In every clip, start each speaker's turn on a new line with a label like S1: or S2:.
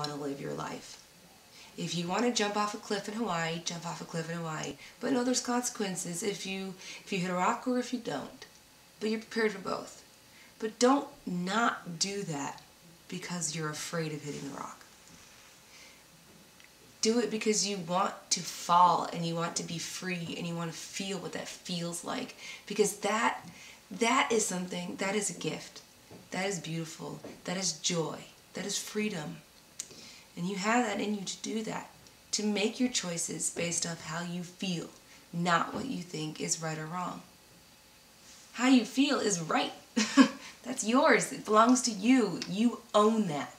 S1: want to live your life. If you want to jump off a cliff in Hawaii, jump off a cliff in Hawaii. But no, there's consequences if you hit a rock or if you don't. But you're prepared for both. But don't not do that because you're afraid of hitting the rock. Do it because you want to fall and you want to be free and you want to feel what that feels like. Because that is something, that is a gift. That is beautiful. That is joy. That is freedom. And you have that in you to do that. To make your choices based off how you feel, not what you think is right or wrong. How you feel is right. That's yours. It belongs to you. You own that.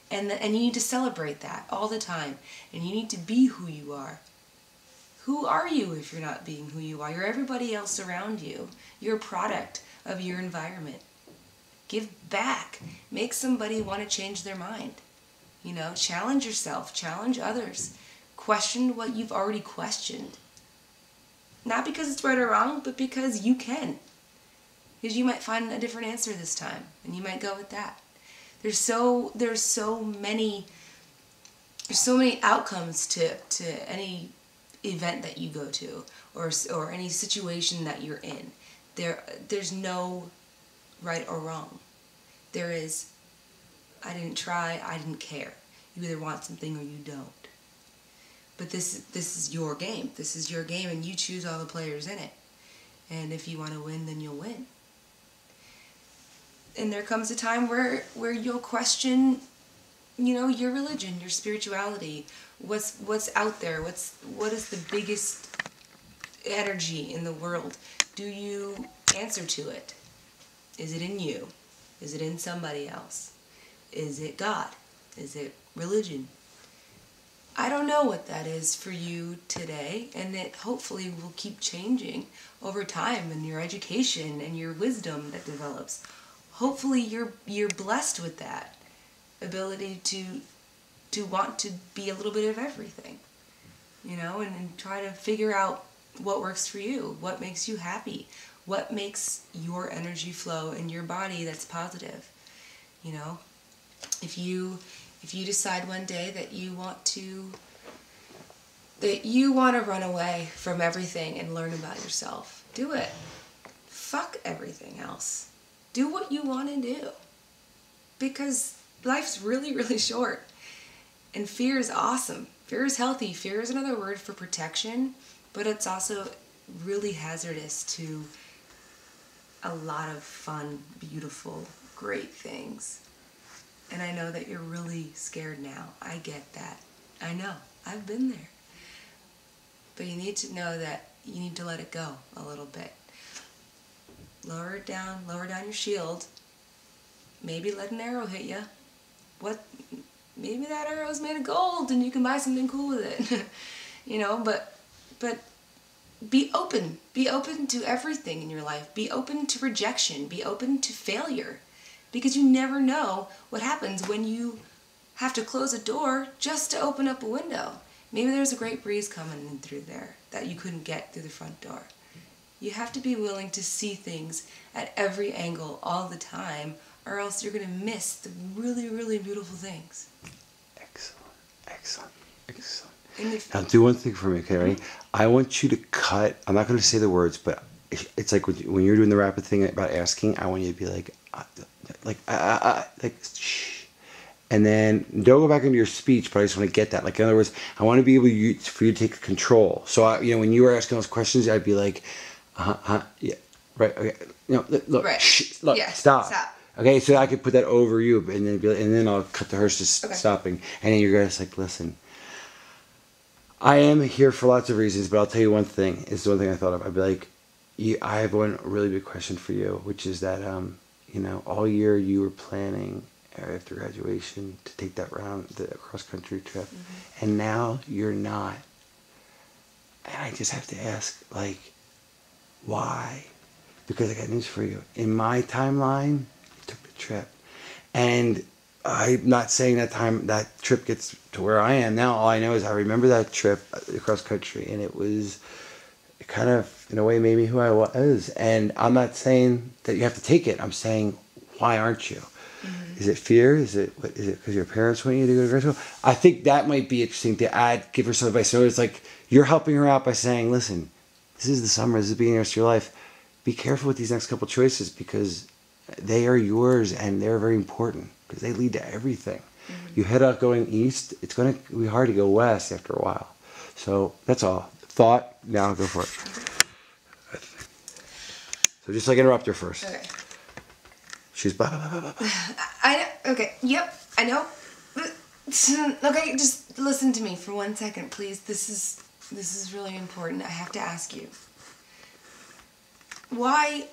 S1: And you need to celebrate that all the time. And you need to be who you are. Who are you if you're not being who you are? You're everybody else around you. You're a product of your environment. Give back. Make somebody want to change their mind. You know, challenge yourself. Challenge others. Question what you've already questioned. Not because it's right or wrong, but because you can. Because you might find a different answer this time. And you might go with that. There's so many outcomes to any event that you go to or any situation that you're in. There's no right or wrong. There is, I didn't try, I didn't care. You either want something or you don't. But this is your game. This is your game and you choose all the players in it. And if you want to win, then you'll win. And there comes a time where you'll question, you know, your religion, your spirituality, what's out there, what is the biggest energy in the world? Do you answer to it? Is it in you? Is it in somebody else? Is it God? Is it religion? I don't know what that is for you today, and it hopefully will keep changing over time in your education and your wisdom that develops. Hopefully you're blessed with that ability to want to be a little bit of everything, you know, and try to figure out what works for you, what makes you happy, what makes your energy flow in your body that's positive. You know, if you decide one day that you want to run away from everything and learn about yourself, do it. Fuck everything else. Do what you want to do. Because life's really, really short. And fear is awesome. Fear is healthy. Fear is another word for protection, but it's also really hazardous to a lot of fun, beautiful, great things. And I know that you're really scared now. I get that. I know. I've been there. But you need to know that you need to let it go a little bit. Lower it down, lower down your shield. Maybe let an arrow hit you. Maybe that arrow is made of gold and you can buy something cool with it. You know, but be open. Be open to everything in your life. Be open to rejection. Be open to failure. Because you never know what happens when you have to close a door just to open up a window. Maybe there's a great breeze coming in through there that you couldn't get through the front door. You have to be willing to see things at every angle all the time, or else you're going to miss the really, really beautiful things.
S2: Excellent, excellent, excellent. Now do one thing for me, okay, ready? I want you to cut, I'm not going to say the words, but it's like when you're doing the rapid thing about asking, I want you to be like shh. And then don't go back into your speech, but I just want to get that. Like, in other words, I want to be able for you to take control. So, when you were asking those questions, I'd be like, yeah, right, okay, look,
S1: right.
S2: Shh, look,
S1: yeah,
S2: stop. Okay, so I could put that over you, and then I'll cut to her just stopping, and then you're just like, listen, I am here for lots of reasons, but I'll tell you one thing. It's the one thing I thought of. I'd be like, I have one really big question for you, which is that, all year you were planning after graduation to take that the cross-country trip, and now you're not. And I just have to ask, like, why? Because I got news for you. In my timeline, you took the trip. And I'm not saying that trip gets to where I am now. All I know is I remember that trip across country, and it was kind of, in a way, made me who I was. And I'm not saying that you have to take it. I'm saying, why aren't you? Is it fear? Is it because your parents want you to go to grad school? I think that might be interesting to add, give her some advice. So it's like you're helping her out by saying, listen, this is the summer, this is the beginning of the rest of your life. Be careful with these next couple choices because they are yours and they're very important because they lead to everything. Mm-hmm. You head out going east, it's going to be hard to go west after a while. So that's all. Thought, now go for it. So just like interrupt her first.
S1: Okay.
S2: She's blah, blah, blah, blah, blah.
S1: Okay, yep, I know. Okay, just listen to me for 1 second, please. This is really important. I have to ask you. Why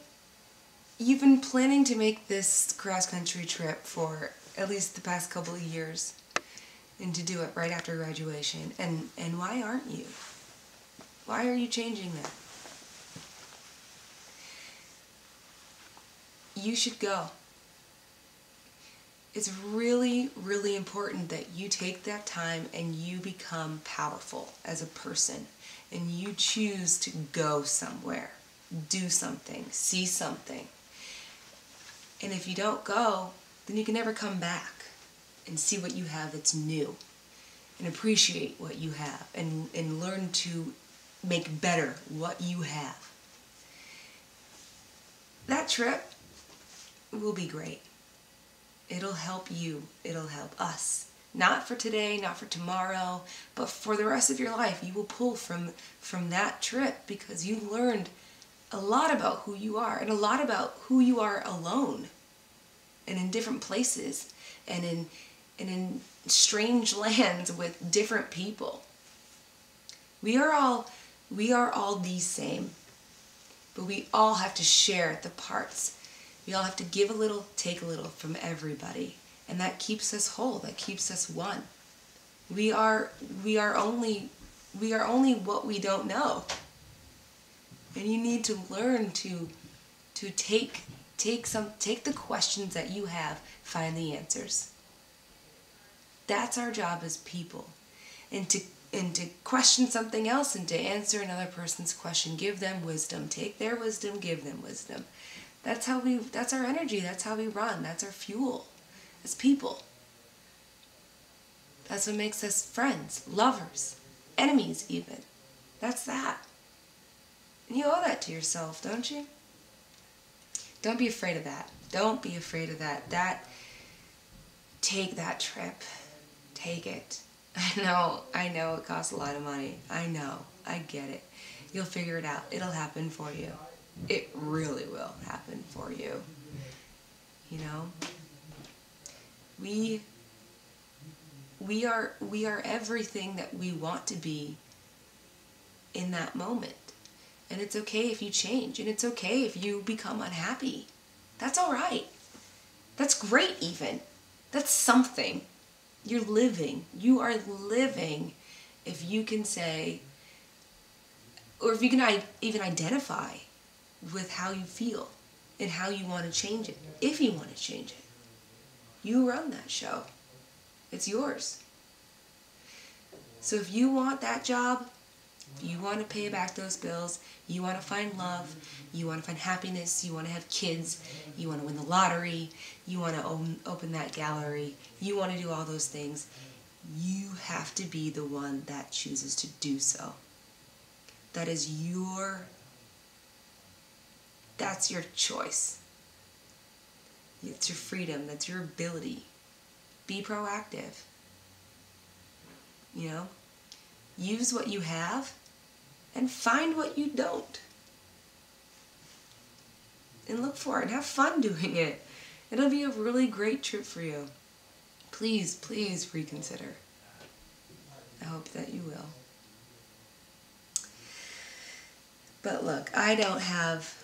S1: you've been planning to make this cross-country trip for at least the past couple of years and to do it right after graduation, and why aren't you? Why are you changing that? You should go. It's really, really important that you take that time and you become powerful as a person and you choose to go somewhere, do something, see something. And if you don't go, then you can never come back and see what you have that's new and appreciate what you have and learn to make better what you have. That trip will be great. It'll help you. It'll help us. Not for today, not for tomorrow, but for the rest of your life. You will pull from that trip because you learned a lot about who you are and a lot about who you are alone and in different places and in strange lands with different people. We are all the same, but we all have to share the parts. We all have to give a little, take a little from everybody, and that keeps us whole. That keeps us one. We are only what we don't know, and you need to learn to take the questions that you have, find the answers. That's our job as people, and to question something else and to answer another person's question. Give them wisdom. Take their wisdom. Give them wisdom. That's our energy. That's how we run. That's our fuel as people. That's what makes us friends, lovers, enemies even. That's that. And you owe that to yourself, don't you? Don't be afraid of that. Don't be afraid of that. Take that trip. Take it. I know it costs a lot of money. I know. I get it. You'll figure it out. It'll happen for you. It really will happen for you. You know? We are everything that we want to be in that moment. And it's okay if you change. And it's okay if you become unhappy. That's all right. That's great even. That's something. You're living. You are living if you can say, or if you can even identify with how you feel and how you want to change it. If you want to change it. You run that show. It's yours. So if you want that job, if you want to pay back those bills, you want to find love, you want to find happiness, you want to have kids, you want to win the lottery, you want to open that gallery, you want to do all those things, you have to be the one that chooses to do so. That's your choice. It's your freedom. That's your ability. Be proactive. You know? Use what you have and find what you don't. And look for it and have fun doing it. It'll be a really great trip for you. Please, please reconsider. I hope that you will. But look, I don't have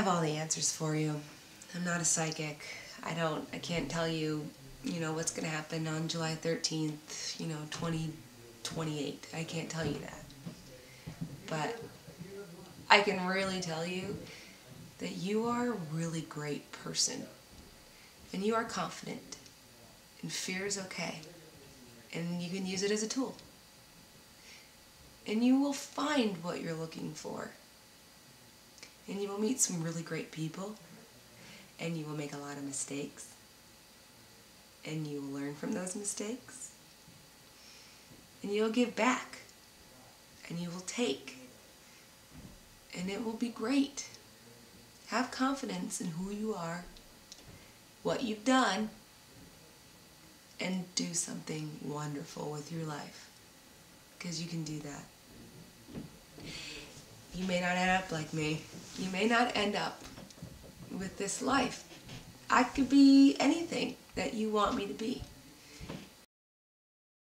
S1: all the answers for you. I'm not a psychic. I can't tell you, what's going to happen on July 13th, 2028. I can't tell you that. But I can really tell you that you are a really great person. And you are confident. And fear is okay. And you can use it as a tool. And you will find what you're looking for. And you will meet some really great people. And you will make a lot of mistakes. and you will learn from those mistakes, and you'll give back, and you will take, and it will be great. Have confidence in who you are, what you've done, and do something wonderful with your life, because you can do that. You may not end up like me. You may not end up with this life. I could be anything that you want me to be.